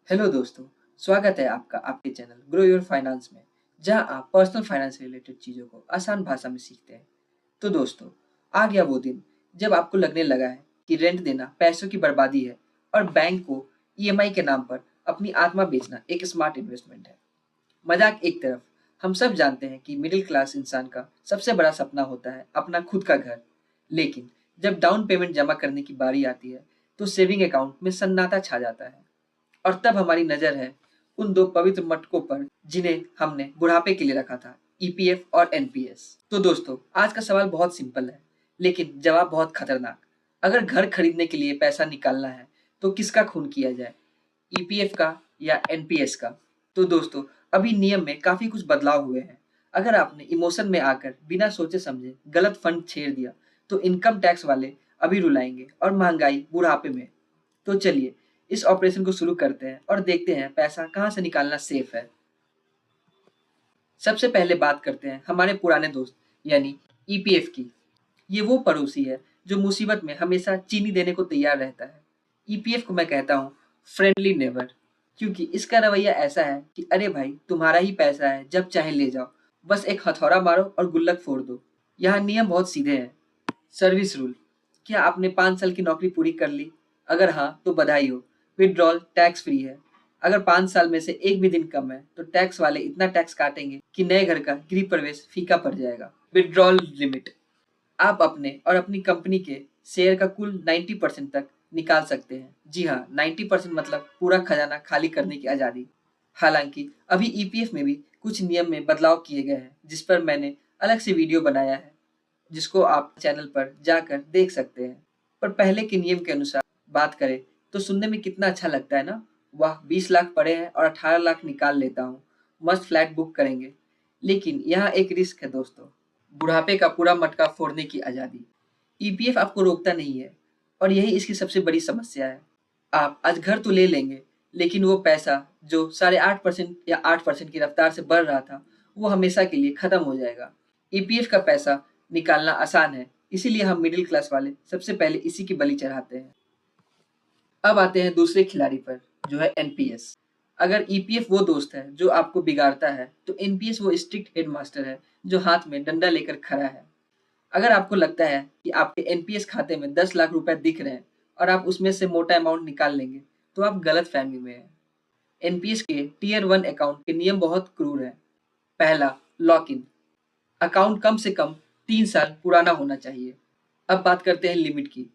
Hello दोस्तों, स्वागत है आपका आपके चैनल ग्रो योर फाइनेंस में, जहां आप पर्सनल फाइनेंस से रिलेटेड चीज़ों को आसान भाषा में सीखते हैं। तो दोस्तों, आ गया वो दिन जब आपको लगने लगा है कि रेंट देना पैसों की बर्बादी है और बैंक को ईएमआई के नाम पर अपनी आत्मा बेचना एक स्मार्ट इन्वेस्टमेंट है। मजाक एक तरफ, हम सब जानते हैं कि मिडिल क्लास इंसान का सबसे बड़ा सपना होता है अपना खुद का घर। लेकिन जब डाउन पेमेंट जमा करने की बारी आती है, तो सेविंग अकाउंट में सन्नाटा छा जाता है। और तब हमारी नजर है उन दो पवित्र मटकों पर जिन्हें हमने बुढ़ापे के लिए रखा था, ईपीएफ और एनपीएस। तो दोस्तों, आज का सवाल बहुत सिंपल है, लेकिन जवाब बहुत खतरनाक। अगर घर खरीदने के लिए पैसा निकालना है, तो किसका खून किया जाए, ईपीएफ का या एनपीएस का? तो दोस्तों, अभी नियम में काफी कुछ बदलाव हुए हैं। अगर आपने इमोशन में आकर बिना सोचे समझे गलत फंड छेड़ दिया, तो इनकम टैक्स वाले अभी रुलाएंगे और महंगाई बुढ़ापे में। तो चलिए इस ऑपरेशन को शुरू करते हैं और देखते हैं पैसा कहाँ से निकालना सेफ है। सबसे पहले बात करते हैं हमारे पुराने दोस्त यानी ईपीएफ की। ये वो पड़ोसी है जो मुसीबत में हमेशा चीनी देने को तैयार रहता है। ईपीएफ को मैं कहता हूँ फ्रेंडली नेबर, क्योंकि इसका रवैया ऐसा है कि अरे भाई, तुम्हारा ही पैसा है, जब चाहे ले जाओ, बस एक हथौड़ा मारो और गुल्लक फोड़ दो। यहाँ नियम बहुत सीधे हैं। सर्विस रूल: क्या आपने 5 साल की नौकरी पूरी कर ली? अगर हाँ, तो बधाई हो, विड्रॉल टैक्स फ्री है। अगर 5 साल में से एक भी दिन कम है, तो टैक्स वाले इतना टैक्स काटेंगे कि नए घर का गृह प्रवेश फीका पड़ जाएगा। विड्रॉल लिमिट: आप अपने और अपनी कंपनी के शेयर का कुल 90% तक निकाल सकते हैं। जी हाँ, 90% मतलब पूरा खजाना खाली करने की आज़ादी। हालांकि अभी ईपीएफ में भी कुछ नियम में बदलाव किए गए हैं, जिस पर मैंने अलग से वीडियो बनाया है, जिसको आप चैनल पर जाकर देख सकते हैं। पर पहले के नियम के अनुसार बात करें, तो सुनने में कितना अच्छा लगता है ना? वाह, 20 लाख पड़े हैं और 18 लाख निकाल लेता हूँ, मस्त फ्लैट बुक करेंगे। लेकिन यहाँ एक रिस्क है दोस्तों, बुढ़ापे का पूरा मटका फोड़ने की आज़ादी। ईपीएफ आपको रोकता नहीं है, और यही इसकी सबसे बड़ी समस्या है। आप आज घर तो ले लेंगे, लेकिन वो पैसा जो 8.5% या 8% की रफ्तार से बढ़ रहा था, वो हमेशा के लिए खत्म हो जाएगा। ईपीएफ का पैसा निकालना आसान है, इसीलिए हम मिडिल क्लास वाले सबसे पहले इसी की बलि चढ़ाते हैं। अब आते हैं दूसरे खिलाड़ी पर, जो है एनपीएस। अगर ईपीएफ वो दोस्त है जो आपको बिगाड़ता है, तो एनपीएस वो स्ट्रिक्ट हेडमास्टर है जो हाथ में डंडा लेकर खड़ा है। अगर आपको लगता है कि आपके एनपीएस खाते में 10 लाख रुपए दिख रहे हैं और आप उसमें से मोटा अमाउंट निकाल लेंगे, तो आप गलत फहमी में हैं। एनपीएस के टीयर 1 अकाउंट के नियम बहुत क्रूर हैं। पहला, लॉक इन: अकाउंट कम से कम 3 साल पुराना होना चाहिए। अब बात करते हैं लिमिट की।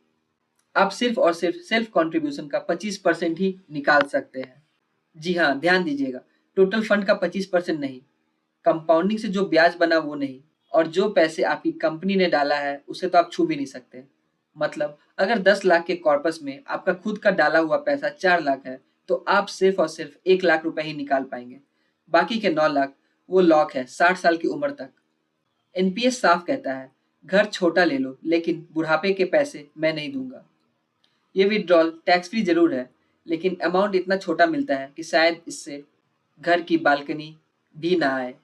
आप सिर्फ और सिर्फ सेल्फ कंट्रीब्यूशन का 25% ही निकाल सकते हैं। जी हाँ, ध्यान दीजिएगा, टोटल फंड का 25% नहीं, कंपाउंडिंग से जो ब्याज बना वो नहीं, और जो पैसे आपकी कंपनी ने डाला है उसे तो आप छू भी नहीं सकते। मतलब अगर 10 लाख के कॉर्पस में आपका खुद का डाला हुआ पैसा 4 लाख है, तो आप सिर्फ और सिर्फ 1 लाख रुपए ही निकाल पाएंगे। बाकी के 9 लाख वो लॉक है 60 साल की उम्र तक। एनपीएस साफ कहता है, घर छोटा ले लो, लेकिन बुढ़ापे के पैसे मैं नहीं दूंगा। ये विड्रॉल टैक्स फ्री जरूर है, लेकिन अमाउंट इतना छोटा मिलता है कि शायद इससे घर की बालकनी भी ना आए।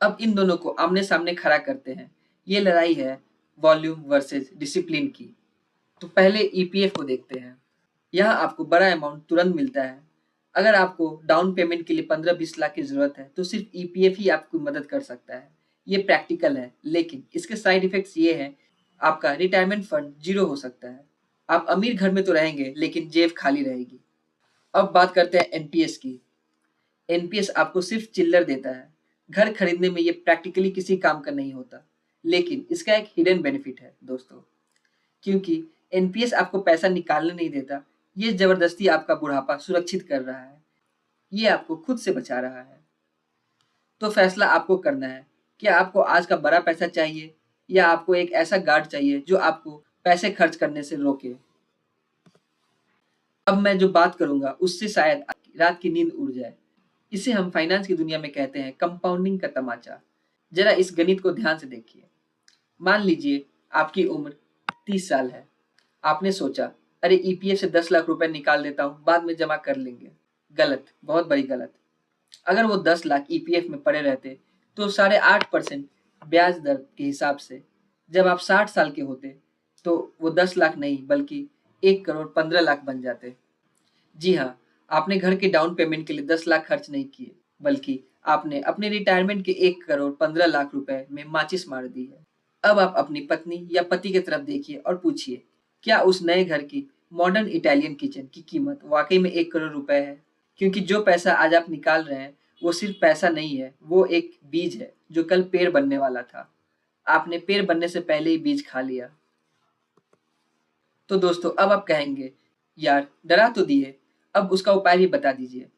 अब इन दोनों को आमने सामने खड़ा करते हैं। ये लड़ाई है वॉल्यूम वर्सेस डिसिप्लिन की। तो पहले ईपीएफ को देखते हैं। यहाँ आपको बड़ा अमाउंट तुरंत मिलता है। अगर आपको डाउन पेमेंट के लिए 15-20 लाख की जरूरत है, तो सिर्फ ईपीएफ ही आपकी मदद कर सकता है। ये प्रैक्टिकल है, लेकिन इसके साइड इफेक्ट्स ये हैं, आपका रिटायरमेंट फंड जीरो हो सकता है। आप अमीर घर में तो रहेंगे, लेकिन जेब खाली रहेगी। अब बात करते हैं एनपीएस की। एनपीएस आपको सिर्फ चिल्लर देता है। घर खरीदने में ये प्रैक्टिकली किसी काम का नहीं होता, लेकिन इसका एक हिडन बेनिफिट है दोस्तों। क्योंकि एनपीएस आपको पैसा निकालने नहीं देता, ये जबरदस्ती आपका बुढ़ापा सुरक्षित कर रहा है। ये आपको खुद से बचा रहा है। तो फैसला आपको करना है, क्या आपको आज का बड़ा पैसा चाहिए, या आपको एक ऐसा गार्ड चाहिए जो आपको पैसे खर्च करने से रोके। अब मैं जो बात करूंगा उससे शायद आपकी रात की नींद उड़ जाए। इसे हम फाइनेंस की दुनिया में कहते हैं कंपाउंडिंग का तमाचा। जरा इस गणित को ध्यान से देखिए। मान लीजिए आपकी उम्र 30 साल है। आपने सोचा, अरे ईपीएफ से 10 लाख रुपए निकाल देता हूँ, बाद में जमा कर लेंगे। गलत, बहुत बड़ी गलत। अगर वो 10 लाख ईपीएफ में पड़े रहते, तो 8.5% ब्याज दर के हिसाब से जब आप 60 साल के होते, तो वो 10 लाख नहीं बल्कि 1 करोड़ 15 लाख बन जाते। जी हाँ, आपने घर के डाउन पेमेंट के लिए 10 लाख खर्च नहीं किए, बल्कि आपने अपने रिटायरमेंट के 1 करोड़ 15 लाख रुपए में माचिस मार दी है। अब आप अपनी पत्नी या पति की तरफ देखिए और पूछिए, क्या उस नए घर की मॉडर्न इटालियन किचन की कीमत वाकई में 1 करोड़ रुपए है? क्योंकि जो पैसा आज आप निकाल रहे हैं, वो सिर्फ पैसा नहीं है, वो एक बीज है जो कल पेड़ बनने वाला था। आपने पेड़ बनने से पहले ही बीज खा लिया। तो दोस्तों अब आप कहेंगे, यार डरा तो दिए, अब उसका उपाय भी बता दीजिए।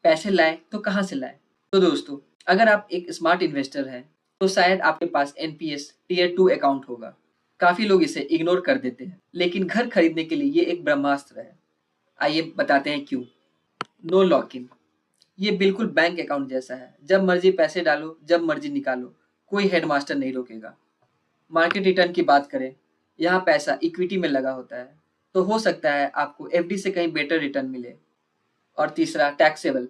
पैसे लाए तो कहाँ से लाए? तो दोस्तों, अगर आप एक स्मार्ट इन्वेस्टर हैं, तो शायद आपके पास एनपीएस टियर 2 अकाउंट होगा। काफ़ी लोग इसे इग्नोर कर देते हैं, लेकिन घर खरीदने के लिए ये एक ब्रह्मास्त्र है। आइए बताते हैं क्यों। नो लॉक इन, ये बिल्कुल बैंक अकाउंट जैसा है। जब मर्जी पैसे डालो, जब मर्जी निकालो, कोई हेडमास्टर नहीं रोकेगा। मार्केट रिटर्न की बात करें, यहाँ पैसा इक्विटी में लगा होता है, तो हो सकता है आपको एफडी से कहीं बेटर रिटर्न मिले। और तीसरा, टैक्सेबल।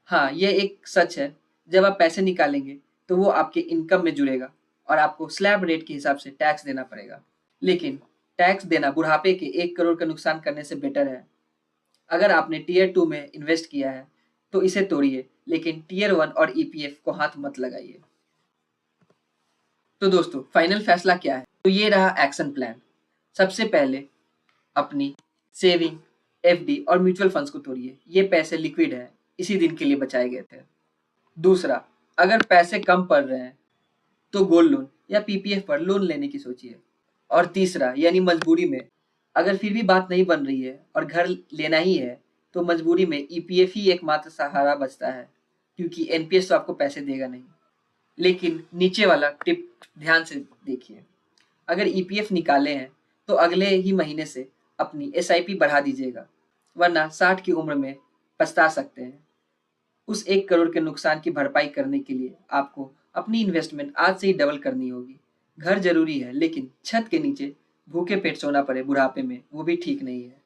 हाँ, ये एक सच है। जब आप पैसे निकालेंगे, तो वो आपके इनकम में जुड़ेगा और आपको स्लैब रेट के हिसाब से टैक्स देना पड़ेगा। लेकिन टैक्स देना बुढ़ापे के 1 करोड़ का नुकसान करने से बेटर है। अगर आपने टियर 2 में इन्वेस्ट किया है, तो इसे तोड़िए, लेकिन टियर 1 और ईपीएफ को हाथ मत लगाइए। तो दोस्तों, फाइनल फैसला क्या है? तो ये रहा एक्शन प्लान। सबसे पहले अपनी सेविंग, एफडी और म्यूचुअल फंड्स को तोड़िए। ये पैसे लिक्विड है, इसी दिन के लिए बचाए गए थे। दूसरा, अगर पैसे कम पड़ रहे हैं, तो गोल्ड लोन या पीपीएफ पर लोन लेने की सोचिए। और तीसरा, यानी मजबूरी में, अगर फिर भी बात नहीं बन रही है और घर लेना ही है, तो मजबूरी में ईपीएफ ही एकमात्र सहारा बचता है, क्योंकि एनपीएस तो आपको पैसे देगा नहीं। लेकिन नीचे वाला टिप ध्यान से देखिए। अगर ईपीएफ निकाले हैं, तो अगले ही महीने से अपनी एसआईपी बढ़ा दीजिएगा, वरना 60 की उम्र में पछता सकते हैं। उस 1 करोड़ के नुकसान की भरपाई करने के लिए आपको अपनी इन्वेस्टमेंट आज से ही डबल करनी होगी। घर जरूरी है, लेकिन छत के नीचे भूखे पेट सोना पड़े बुढ़ापे में, वो भी ठीक नहीं है।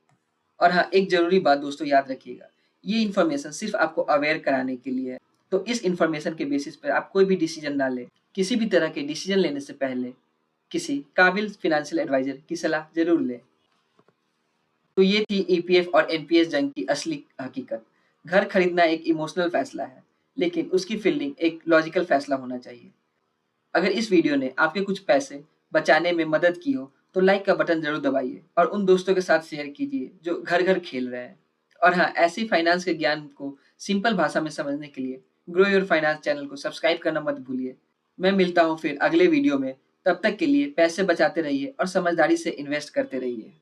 और हाँ, एक जरूरी बात दोस्तों याद रखिएगा, ये इन्फॉर्मेशन सिर्फ आपको अवेयर कराने के लिए है। तो इस इन्फॉर्मेशन के बेसिस पर आप कोई भी डिसीजन ना लें। किसी भी तरह के डिसीजन लेने से पहले किसी काबिल फाइनेंशियल एडवाइजर की सलाह जरूर लें। तो ये थी ईपीएफ और एनपीएस जंग की असली हकीकत। घर खरीदना एक इमोशनल फैसला है, लेकिन उसकी फील्डिंग एक लॉजिकल फैसला होना चाहिए। अगर इस वीडियो ने आपके कुछ पैसे बचाने में मदद की हो, तो लाइक का बटन जरूर दबाइए और उन दोस्तों के साथ शेयर कीजिए जो घर घर खेल रहे हैं। और हाँ, ऐसे फाइनेंस के ज्ञान को सिंपल भाषा में समझने के लिए ग्रो योर फाइनेंस चैनल को सब्सक्राइब करना मत भूलिए। मैं मिलता हूँ फिर अगले वीडियो में। तब तक के लिए पैसे बचाते रहिए और समझदारी से इन्वेस्ट करते रहिए।